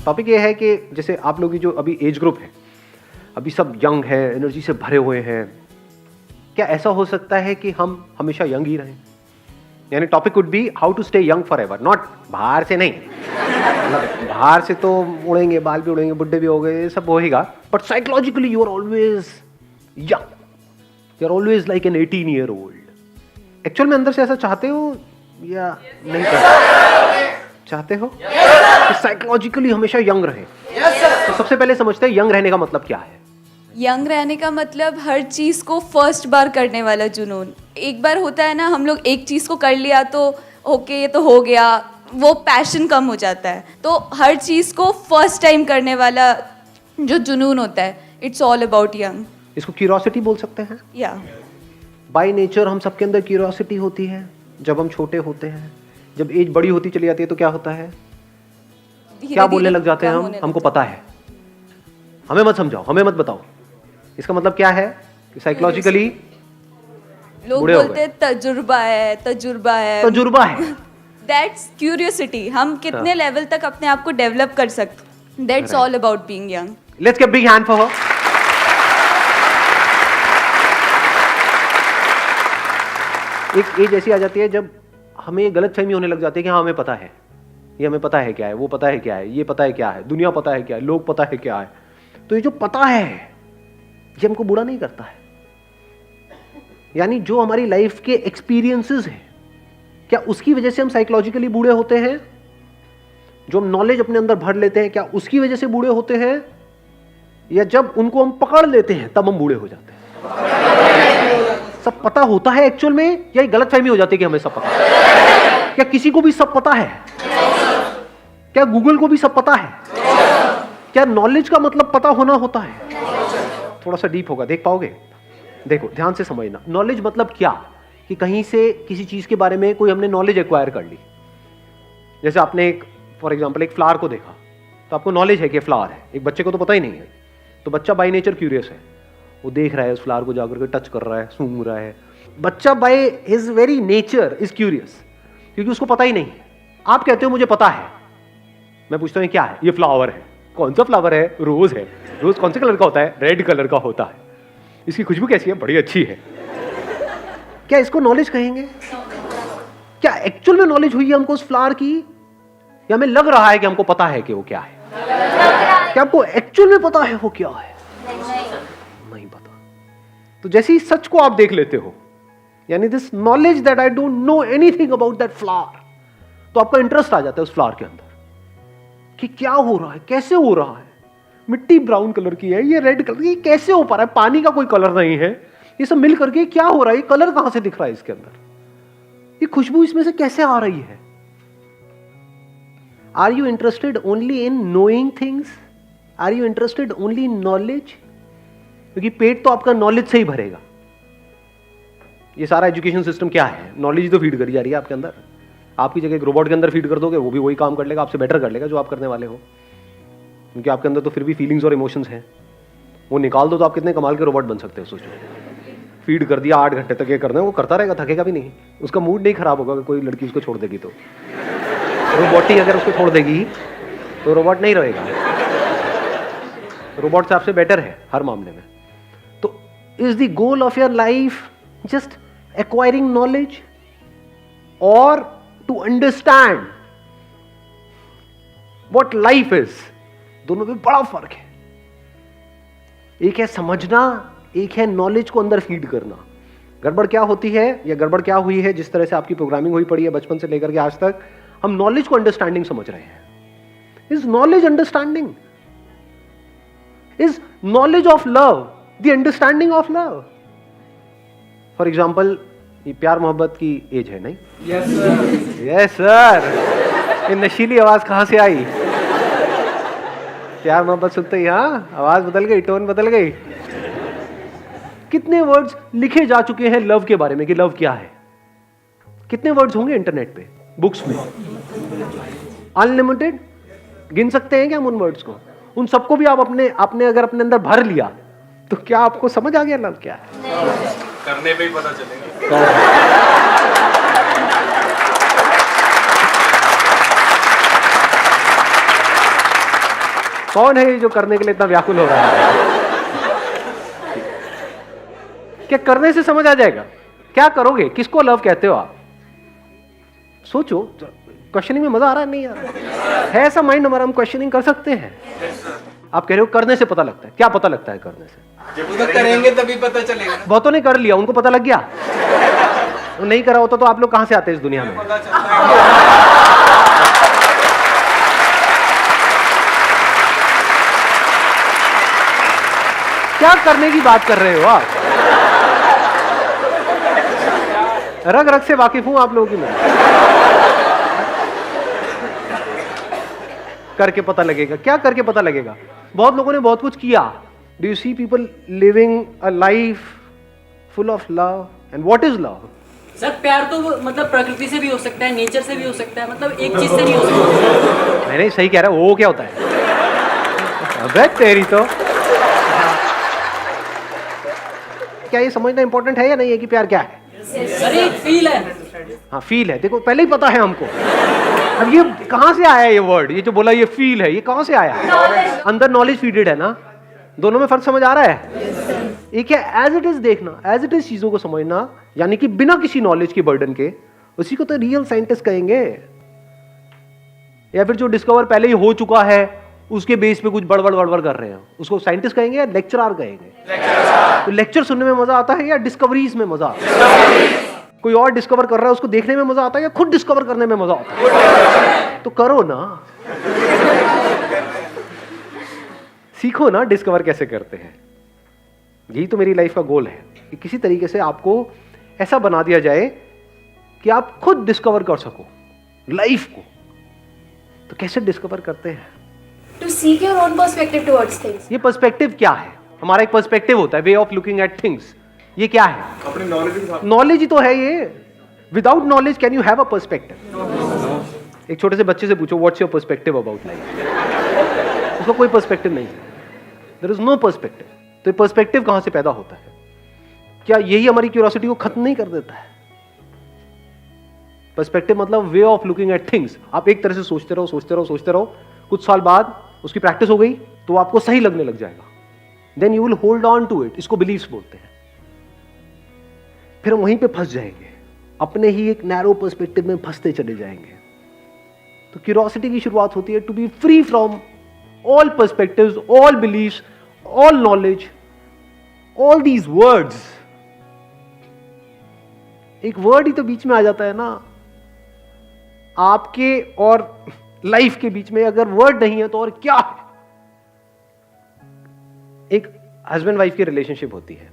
Topic ये है कि जैसे आप लोग की जो अभी एज ग्रुप है, अभी सब यंग है, एनर्जी से भरे हुए हैं, क्या ऐसा हो सकता है कि हम हमेशा यंग ही रहें? यानी topic could be how to stay young forever, not बाहर से नहीं, मतलब बाहर से तो उड़ेंगे, बाल भी उड़ेंगे, बुढ़े भी हो गए, ये सब होएगा, but psychologically you are always young, you are always like an 18 year old. Actual में अंदर से ऐसा चाहते हो या नहीं चाहते हो कि साइकोलॉजिकली हमेशा यंग रहे? तो सबसे पहले समझते हैं यंग रहने का मतलब क्या है। यंग रहने का मतलब हर चीज़ को फर्स्ट बार करने वाला जुनून। एक बार होता है ना, हम लोग एक चीज़ को कर लिया तो ओके ये तो हो गया, वो पैशन कम हो जाता है। तो हर चीज़ को फर्स्ट टाइम करने वाला जो जुनून होता है, इट्स ऑल अबाउट यंग। इसको क्यूरियोसिटी बोल सकते हैं। या बाय नेचर हम सबके अंदर क्यूरियोसिटी होती है जब हम छोटे होते हैं। जब एज बड़ी होती चली जाती है तो क्या होता है, क्या बोलने लग जाते हैं हम, हमको पता है, हमें मत समझाओ, हमें मत बताओ। इसका मतलब क्या है कि साइकोलॉजिकली लोग बोलते हैं तजुर्बा है, तजुर्बा है, तजुर्बा है। That's curiosity. हम कितने लेवल तक अपने आप को डेवलप कर सकते, that's all about being young. Let's give big hand for her. एक एज ऐसी आ जाती है जब हमें गलतफहमी होने लग जाती है कि हाँ हमें पता है, ये हमें पता है क्या है, वो पता है क्या है, ये पता है क्या है, दुनिया पता है क्या है, लोग पता है क्या है। तो ये जो पता है ये हमको बुरा नहीं करता है। यानी जो हमारी लाइफ के एक्सपीरियंसेस हैं, क्या उसकी वजह से हम साइकोलॉजिकली बूढ़े होते हैं? जो हम नॉलेज अपने अंदर भर लेते हैं, क्या उसकी वजह से बूढ़े होते हैं? या जब उनको हम पकड़ लेते हैं तब हम बूढ़े हो जाते हैं? सब पता होता है एक्चुअल में, या गलतफहमी हो जाती है कि हमें सब पता है? क्या किसी को भी सब पता है? क्या गूगल को भी सब पता है? क्या नॉलेज का मतलब पता होना होता है? थोड़ा सा डीप होगा, देख पाओगे? देखो ध्यान से समझना। नॉलेज मतलब क्या, कि कहीं से किसी चीज के बारे में कोई हमने नॉलेज एक्वायर कर ली। जैसे आपने एक फॉर एग्जांपल एक फ्लावर को देखा तो आपको नॉलेज है कि फ्लावर है। एक बच्चे को तो पता ही नहीं है, तो बच्चा बाय नेचर क्यूरियस है, वो देख रहा है उस फ्लावर को, जाकर के टच कर रहा है, सूंघ रहा है। बच्चा by his very nature is curious, क्योंकि उसको पता ही नहीं है। आप कहते हो मुझे पता है, मैं पूछता हूँ क्या है? ये फ्लावर है। कौन सा फ्लावर है? रोज है। रोज कौन से कलर का होता है? रेड कलर का होता है। इसकी खुशबू कैसी है? बड़ी अच्छी है। क्या इसको नॉलेज कहेंगे? क्या एक्चुअल में नॉलेज हुई है हमको उस फ्लावर की, या हमें लग रहा है कि हमको पता है कि वो क्या है? क्या आपको एक्चुअल में पता है वो क्या है? नहीं पता। तो जैसे ही सच को आप देख लेते हो, यानी this knowledge that I don't know anything about that flower, तो आपका इंटरेस्ट आ जाता है उस फ्लावर के अंदर कि क्या हो रहा है, कैसे हो रहा है। मिट्टी ब्राउन कलर की है, ये रेड कलर की, कैसे हो पा रहा है? पानी का कोई कलर नहीं है, ये सब मिल करके क्या हो रहा है? ये कलर कहां से दिख रहा है इसके अंदर? ये खुशबू इसमें से कैसे आ रही है? Are you interested only in knowing things? Are you interested only in knowledge? क्योंकि पेट तो आपका नॉलेज से ही भरेगा। ये सारा एजुकेशन सिस्टम क्या है? नॉलेज तो फीड करी जा रही है आपके अंदर। आपकी जगह एक रोबोट के अंदर फीड कर दोगे, वो भी वही काम कर लेगा, आपसे बेटर कर लेगा जो आप करने वाले हो, क्योंकि आपके अंदर तो फिर भी फीलिंग्स और इमोशंस हैं। वो निकाल दो तो आप कितने कमाल के रोबोट बन सकते हो, सोचो। फीड कर दिया 8 घंटे तक, ये करना है, वो करता रहेगा, थकेगा भी नहीं, उसका मूड नहीं खराब होगा। अगर कोई लड़की उसको छोड़ देगी तो रोबोट ही अगर उसको छोड़ देगी तो रोबोट नहीं रहेगा, रोबोट से आपसे बेटर है हर मामले में। तो is the goal of your life just acquiring knowledge और to understand what life is? दोनों में बड़ा फर्क है। एक है समझना, एक है नॉलेज को अंदर फीड करना। गड़बड़ क्या होती है, या गड़बड़ क्या हुई है, जिस तरह से आपकी प्रोग्रामिंग हुई पड़ी है बचपन से लेकर के आज तक, हम नॉलेज को अंडरस्टैंडिंग समझ रहे हैं। Is knowledge understanding? Is knowledge of love the understanding of love? For example, ये प्यार मोहब्बत की एज है, नहीं? Yes sir. Yes sir. ये नशीली आवाज कहां से आई? प्यार मोहब्बत सुनते ही हाँ आवाज बदल गई, टोन बदल गई। कितने वर्ड्स लिखे जा चुके हैं लव के बारे में कि लव क्या है? कितने वर्ड्स होंगे इंटरनेट पे, बुक्स में? अनलिमिटेड। गिन सकते हैं क्या हम उन वर्ड्स को? उन सबको भी आप अपने अगर अपने अंदर भर लिया तो क्या आपको समझ आ गया लव क्या है? करने पे ही पता चलेगा। कौन है ये जो करने के लिए इतना व्याकुल हो रहा है? क्या करने से समझ आ जाएगा? क्या करोगे? किसको लव कहते हो आप? सोचो, क्वेश्चनिंग में मजा आ रहा है नहीं आ रहा है? ऐसा माइंड हमारा, हम क्वेश्चनिंग कर सकते हैं। आप कह रहे हो करने से पता लगता है। क्या पता लगता है करने से? जब तो करेंगे तभी पता चलेगा। बहुतों ने कर लिया, उनको पता लग गया। वो नहीं करा होता तो आप लोग कहां से आते इस दुनिया में? पता चलता है। क्या करने की बात कर रहे हो आप? रग रग से वाकिफ हूं आप लोगों की मैं। करके पता लगेगा? क्या करके पता लगेगा? बहुत लोगों ने बहुत कुछ किया। Do you see people living a life full of love? And what is love? Sir प्यार तो मतलब प्रकृति से भी हो सकता है, नेचर से भी हो सकता है, मतलब एक चीज से नहीं हो सकता। नहीं सही कह रहा है। वो क्या होता है? अबे तेरी तो, क्या ये समझना इंपॉर्टेंट है या नहीं है कि प्यार क्या है? सर एक फील है। हाँ फील है। देखो पहले ही पता है हमको। अब ये कहां से आया ये वर्ड? ये जो बोला ये फील है, ये कहां से आया? अंदर नॉलेज फीडेड है ना। दोनों में फर्क समझ आ रहा है? एक है एज इट इज देखना, एज इट इज चीजों को समझना, यानी कि बिना किसी नॉलेज के बर्डन के। उसी को तो रियल साइंटिस्ट कहेंगे। या फिर जो डिस्कवर पहले ही हो चुका है उसके बेस पे कुछ बड़बड़ कर रहे हैं, उसको साइंटिस्ट कहेंगे या लेक्चरर कहेंगे? तो लेक्चर सुनने में मजा आता है या डिस्कवरीज में मजा आता है? कोई और डिस्कवर कर रहा है उसको देखने में मजा आता है या खुद डिस्कवर करने में मजा आता है? तो करो ना, सीखो ना डिस्कवर कैसे करते हैं। यही तो मेरी लाइफ का गोल है कि किसी तरीके से आपको ऐसा बना दिया जाए कि आप खुद डिस्कवर कर सको लाइफ को। तो कैसे डिस्कवर करते हैं? To seek your own perspective towards things. ये पर्सपेक्टिव क्या है? हमारा एक पर्सपेक्टिव होता है, way of looking at things. ये क्या है? अपनी नॉलेज के साथ। नॉलेज ही तो है ये। Without knowledge can you have a perspective? एक छोटे से बच्चे से पूछो what's your perspective about life, उसका कोई पर्सपेक्टिव नहीं है। There is no perspective. तो ये पर्सपेक्टिव कहां से पैदा होता है? क्या यही हमारी क्यूरियोसिटी को खत्म नहीं कर देता है? पर्सपेक्टिव मतलब way of looking at things. आप एक तरह से सोचते रहो सोचते रहो सोचते रहो, कुछ साल बाद उसकी प्रैक्टिस हो गई तो आपको सही लगने लग जाएगा। Then you will hold on to it. इसको बिलीव्स बोलते हैं। फिर हम वहीं पे फंस जाएंगे, अपने ही एक नैरो पर्सपेक्टिव में फंसते चले जाएंगे। तो क्यूरियोसिटी की शुरुआत होती है to be free from all perspectives, all beliefs, all knowledge, all these words. एक वर्ड ही तो बीच में आ जाता है ना आपके और लाइफ के बीच में। अगर वर्ड नहीं है तो और क्या है? एक हस्बैंड वाइफ की रिलेशनशिप होती है,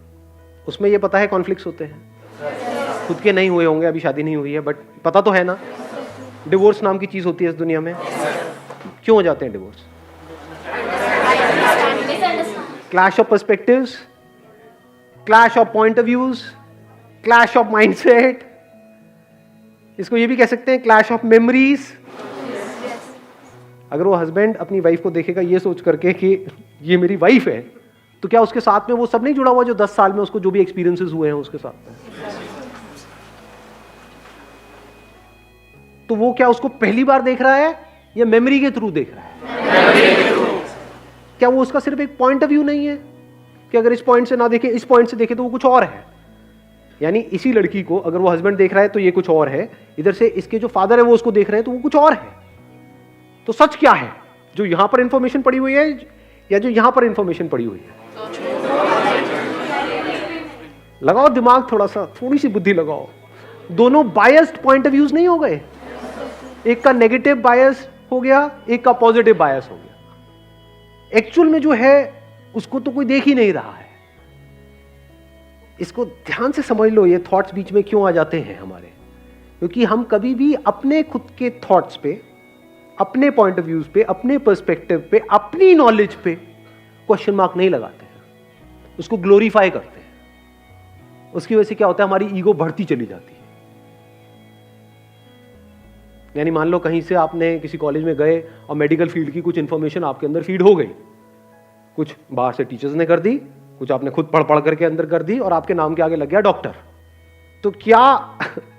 उसमें ये पता है कॉन्फ्लिक्ट्स होते हैं, खुद के नहीं हुए होंगे, अभी शादी नहीं हुई है, बट पता तो है ना। डिवोर्स नाम की चीज होती है इस दुनिया में। क्यों हो जाते हैं divorce? Clash of perspectives, clash of point of views, clash of mindset. इसको ये भी कह सकते हैं क्लैश ऑफ मेमोरीज। अगर वो हस्बैंड अपनी वाइफ को देखेगा ये सोच करके कि ये मेरी वाइफ है, तो क्या उसके साथ में वो सब नहीं जुड़ा हुआ जो 10 साल में उसको जो भी एक्सपीरियंसेस हुए हैं उसके साथ में? तो वो क्या उसको पहली बार देख रहा है या मेमोरी के थ्रू देख रहा है? क्या वो उसका सिर्फ एक पॉइंट ऑफ व्यू नहीं है कि अगर इस पॉइंट से ना देखे इस पॉइंट से देखे तो वो कुछ और है? यानी इसी लड़की को अगर वो हस्बैंड देख रहा है तो ये कुछ और है, इधर से इसके जो फादर है वो उसको देख रहे हैं तो वो कुछ और है। तो सच क्या है? जो यहां पर इंफॉर्मेशन पड़ी हुई है या जो यहां पर इंफॉर्मेशन पड़ी हुई है? लगाओ दिमाग थोड़ा सा, थोड़ी सी बुद्धि लगाओ। दोनों बायस्ड पॉइंट ऑफ व्यूज नहीं हो गए? एक का नेगेटिव बायस हो गया, एक का पॉजिटिव बायस हो गया। एक्चुअल में जो है उसको तो कोई देख ही नहीं रहा है। इसको ध्यान से समझ लो, ये थॉट्स बीच में क्यों आ जाते हैं हमारे? क्योंकि हम कभी भी अपने खुद के थॉट्स पे, अपने पॉइंट ऑफ व्यूज पे, अपने पर्सपेक्टिव पे, अपनी नॉलेज पे क्वेश्चन मार्क नहीं लगाते हैं, उसको ग्लोरीफाई करते हैं। उसकी वजह से क्या होता है? हमारी ईगो बढ़ती चली जाती है। यानी मान लो कहीं से आपने किसी कॉलेज में गए और मेडिकल फील्ड की कुछ इंफॉर्मेशन आपके अंदर फीड हो गई, कुछ बाहर से टीचर्स ने कर दी, कुछ आपने खुद पढ़ करके अंदर कर दी और आपके नाम के आगे लग गया डॉक्टर। तो क्या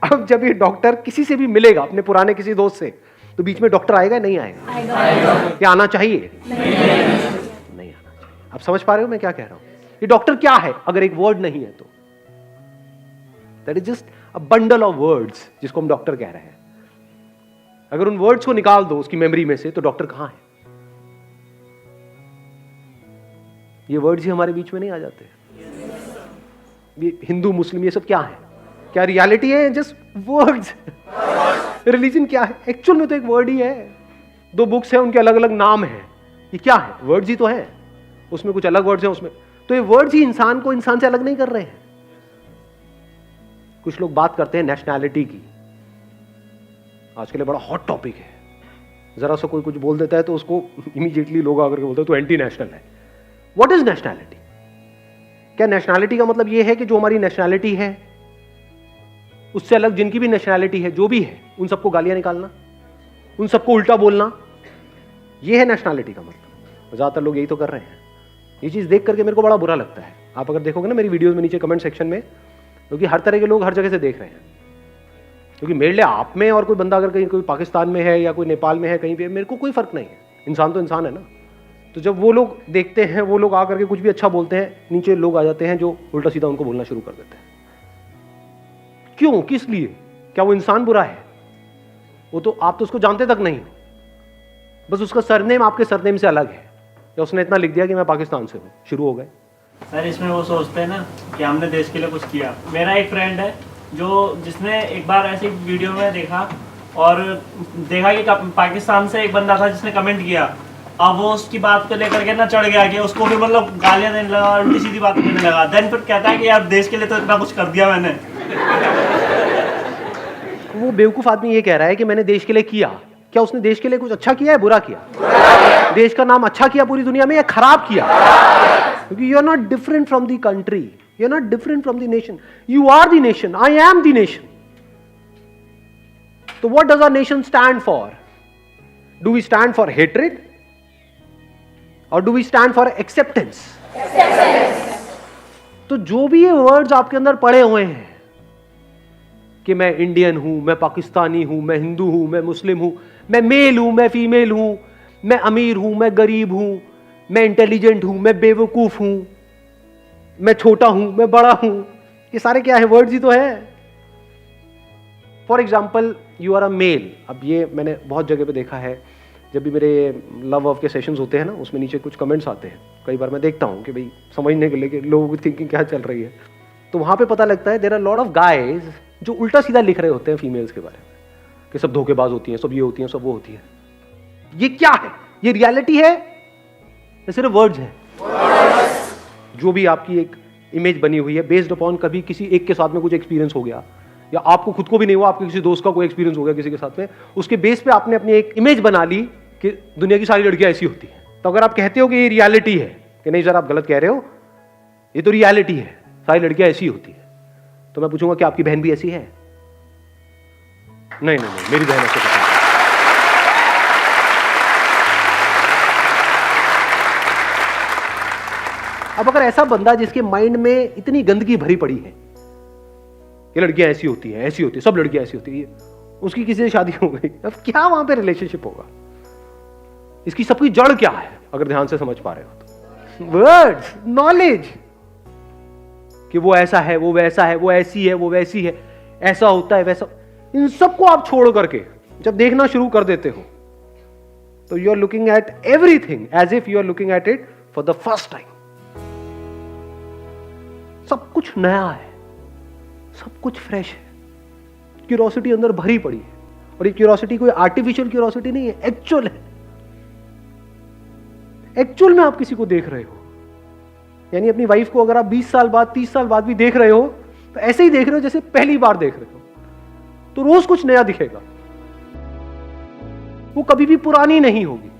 अब जब ये डॉक्टर किसी से भी मिलेगा, अपने पुराने किसी दोस्त से, तो बीच में डॉक्टर आएगा नहीं आएगा? क्या आना चाहिए? आप समझ पा रहे हो मैं क्या कह रहा हूं? ये डॉक्टर क्या है अगर एक वर्ड नहीं है तो? That is just a bundle of words जिसको हम डॉक्टर कह रहे हैं। अगर उन वर्ड्स को निकाल दो उसकी मेमोरी में से तो डॉक्टर कहां है? ये वर्ड्स ही हमारे बीच में नहीं आ जाते। ये हिंदू मुस्लिम ये सब क्या है? क्या रियलिटी है? Just words. रिलीजन क्या है? एक्चुअल में तो एक वर्ड ही है। दो बुक्स हैं, उनके अलग अलग नाम हैं। ये क्या है? वर्ड्स ही तो है। उसमें कुछ अलग वर्ड्स हैं उसमें, तो ये वर्ड्स ही इंसान को इंसान से अलग नहीं कर रहे हैं। कुछ लोग बात करते हैं नेशनैलिटी की, आज के लिए बड़ा हॉट टॉपिक है। जरा सा कोई कुछ बोल देता है तो उसको इमीडिएटली लोग आकर के बोलते हैं तो एंटी नेशनल है। What is nationality? क्या नेशनैलिटी का मतलब यह है कि जो हमारी नेशनैलिटी है उससे अलग जिनकी भी नेशनैलिटी है, जो भी है, उन सबको गालियां निकालना, उन सबको उल्टा बोलना, यह है नेशनैलिटी का मतलब। ज्यादातर लोग यही तो कर रहे हैं। ये चीज देख करके मेरे को बड़ा बुरा लगता है। आप अगर देखोगे ना मेरी वीडियोस में नीचे कमेंट सेक्शन में, क्योंकि हर तरह के लोग हर जगह से देख रहे हैं। क्योंकि मेरे लिए आप में और कोई बंदा अगर कहीं कोई पाकिस्तान में है या कोई नेपाल में है, कहीं पे, मेरे को कोई फर्क नहीं है। इंसान तो इंसान है ना। तो जब वो लोग देखते हैं, वो लोग आकर के कुछ भी अच्छा बोलते हैं, नीचे लोग आ जाते हैं जो उल्टा सीधा उनको बोलना शुरू कर देते हैं। क्यों? किस लिए? क्या वो इंसान बुरा है? वो तो आप तो उसको जानते तक नहीं, बस उसका सरनेम आपके सरनेम से अलग है, या उसने इतना लिख दिया कि मैं पाकिस्तान से हूं, शुरू हो गए। सर इसमें वो सोचते हैं ना कि हमने देश के लिए कुछ किया। मेरा एक फ्रेंड है जिसने एक बार ऐसी वीडियो में देखा और देखा कि पाकिस्तान से एक बंदा था जिसने कमेंट किया। अब वो उसकी बात को लेकर के ना चढ़ गया कि उसको भी मतलब गालियां देने लगा, उल्टी सीधी बात करने लगा। देन फिर कहता है कि यार देश के लिए तो इतना कुछ कर दिया मैंने। वो बेवकूफ आदमी ये कह रहा है कि मैंने देश के लिए किया। क्या उसने देश के लिए कुछ अच्छा किया है, बुरा किया? देश का नाम अच्छा किया पूरी दुनिया में या खराब किया? क्योंकि you are not different from the country, you are not different from the nation, you are the nation, I am the nation. तो what does our nation stand for? Do we stand for hatred और do we stand for acceptance? तो जो भी ये words आपके अंदर पड़े हुए हैं कि मैं इंडियन हूं, मैं पाकिस्तानी हूं, मैं हिंदू हूं, मैं मुस्लिम हूं, मैं मेल हूं, मैं फीमेल हूं, मैं अमीर हूं, मैं गरीब हूं, मैं इंटेलिजेंट हूं, मैं बेवकूफ हूं, मैं छोटा हूं, मैं बड़ा हूं, ये सारे क्या है? वर्ड्स ही तो है। For example, you are a male. अब ये मैंने बहुत जगह पे देखा है, जब भी मेरे लव ऑफ के सेशंस होते हैं ना, उसमें नीचे कुछ कमेंट्स आते हैं। कई बार मैं देखता हूं कि भाई समझने के लिए कि लोगों की थिंकिंग क्या चल रही है, तो वहां पे पता लगता है there are lot of guys जो उल्टा सीधा लिख रहे होते हैं फीमेल्स के बारे में, कि सब धोखेबाज होती हैं, सब ये होती हैं, सब वो होती है। ये क्या है? ये रियलिटी है या सिर्फ वर्ड्स है? जो भी आपकी एक इमेज बनी हुई है बेस्ड अपॉन कभी किसी एक के साथ में कुछ एक्सपीरियंस हो गया, या आपको खुद को भी नहीं हुआ, आपके किसी दोस्त का कोई एक्सपीरियंस हो गया किसी के साथ में, उसके बेस पे आपने अपनी एक इमेज बना ली कि दुनिया की सारी लड़कियां ऐसी होती हैं। तो अगर आप कहते हो कि ये रियलिटी है, कि नहीं सर आप गलत कह रहे हो, ये तो रियलिटी है, सारी लड़कियां ऐसी होती है, तो मैं पूछूंगा कि आपकी बहन भी ऐसी है? नहीं नहीं नहीं, मेरी बहन ऐसे नहीं। अब अगर ऐसा बंदा जिसके माइंड में इतनी गंदगी भरी पड़ी है, ये लड़कियां ऐसी होती हैं, ऐसी होती है, सब लड़कियां ऐसी होती है, उसकी किसी से शादी हो गई, अब क्या वहां पे रिलेशनशिप होगा? इसकी सबकी जड़ क्या है अगर ध्यान से समझ पा रहे हो तो? वर्ड्स, नॉलेज, कि वो ऐसा है, वो वैसा है, वो ऐसी है, वो वैसी है, ऐसा होता है, वैसा। इन सबको आप छोड़ करके जब देखना शुरू कर देते हो तो you are looking at everything as if you are looking at it for the first time. सब कुछ नया है, सब कुछ फ्रेश है, क्यूरोसिटी अंदर भरी पड़ी है, और ये क्यूरोसिटी कोई आर्टिफिशियल क्यूरोसिटी नहीं है, एक्चुअल है। एक्चुअल में आप किसी को देख रहे हो, यानी अपनी वाइफ को अगर आप 20 साल बाद 30 साल बाद भी देख रहे हो तो ऐसे ही देख रहे हो जैसे पहली बार देख रहे हो, तो रोज कुछ नया दिखेगा। वो कभी भी पुरानी नहीं होगी,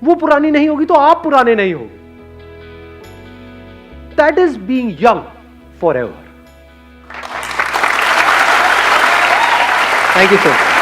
वो पुरानी नहीं होगी तो आप पुराने नहीं होगे। That is being young for ever. Thank you sir.